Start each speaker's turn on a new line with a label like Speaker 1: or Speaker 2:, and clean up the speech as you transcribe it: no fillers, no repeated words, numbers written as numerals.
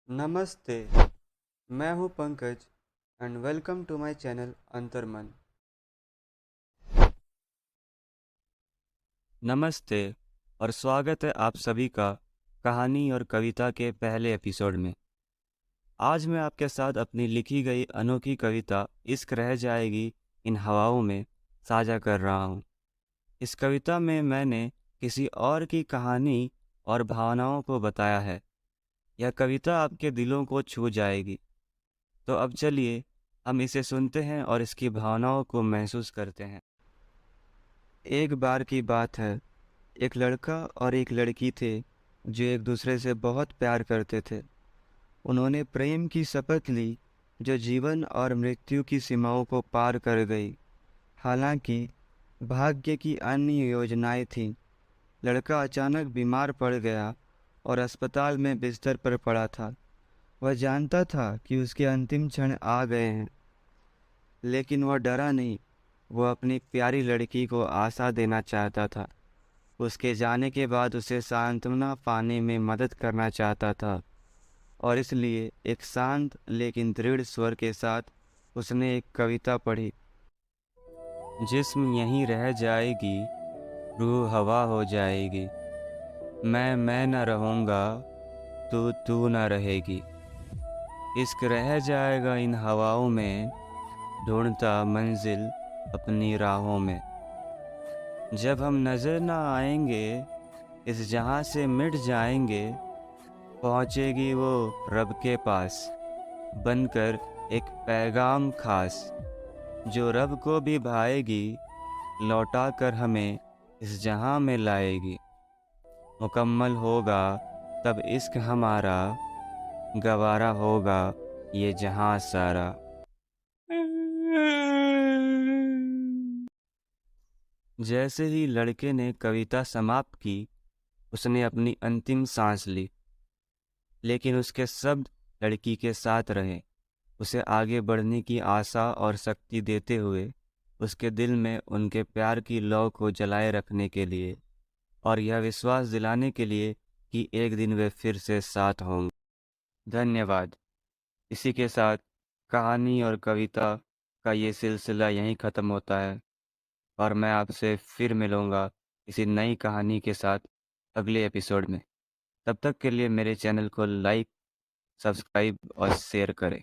Speaker 1: नमस्ते। मैं हूं Pankaj and welcome to my channel Antarman.
Speaker 2: नमस्ते और स्वागत है आप सभी का कहानी और कविता के पहले एपिसोड में। आज मैं आपके साथ अपनी लिखी गई अनोखी कविता इश्क रह जाएगी इन हवाओं में साझा कर रहा हूँ। इस कविता में मैंने किसी और की कहानी और भावनाओं को बताया है। यह कविता आपके दिलों को छू जाएगी। तो अब चलिए हम इसे सुनते हैं और इसकी भावनाओं को महसूस करते हैं।
Speaker 1: एक बार की बात है, एक लड़का और एक लड़की थे जो एक दूसरे से बहुत प्यार करते थे। उन्होंने प्रेम की शपथ ली जो जीवन और मृत्यु की सीमाओं को पार कर गई। हालांकि भाग्य की अन्य योजनाएं थीं। लड़का अचानक बीमार पड़ गया और अस्पताल में बिस्तर पर पड़ा था। वह जानता था कि उसके अंतिम क्षण आ गए हैं, लेकिन वह डरा नहीं। वह अपनी प्यारी लड़की को आशा देना चाहता था। उसके जाने के बाद उसे सांत्वना पाने में मदद करना चाहता था, और इसलिए एक शांत लेकिन दृढ़ स्वर के साथ उसने एक कविता पढ़ी।
Speaker 2: जिस्म यहीं रह जाएगी, रूह हवा हो जाएगी। मैं न रहूँगा, तू न रहेगी। इश्क रह जाएगा इन हवाओं में, ढूंढता मंजिल अपनी राहों में। जब हम नजर न आएंगे, इस जहां से मिट जाएंगे। पहुंचेगी वो रब के पास, बनकर एक पैगाम खास, जो रब को भी भाएगी, लौटा कर हमें इस जहां में लाएगी। मुकम्मल होगा तब इश्क हमारा, गवारा होगा ये जहां सारा। जैसे ही लड़के ने कविता समाप्त की, उसने अपनी अंतिम सांस ली, लेकिन उसके शब्द लड़की के साथ रहे, उसे आगे बढ़ने की आशा और शक्ति देते हुए, उसके दिल में उनके प्यार की लौ को जलाए रखने के लिए और यह विश्वास दिलाने के लिए कि एक दिन वे फिर से साथ होंगे। धन्यवाद। इसी के साथ कहानी और कविता का ये सिलसिला यहीं ख़त्म होता है, और मैं आपसे फिर मिलूँगा किसी नई कहानी के साथ अगले एपिसोड में। तब तक के लिए मेरे चैनल को लाइक, सब्सक्राइब और शेयर करें।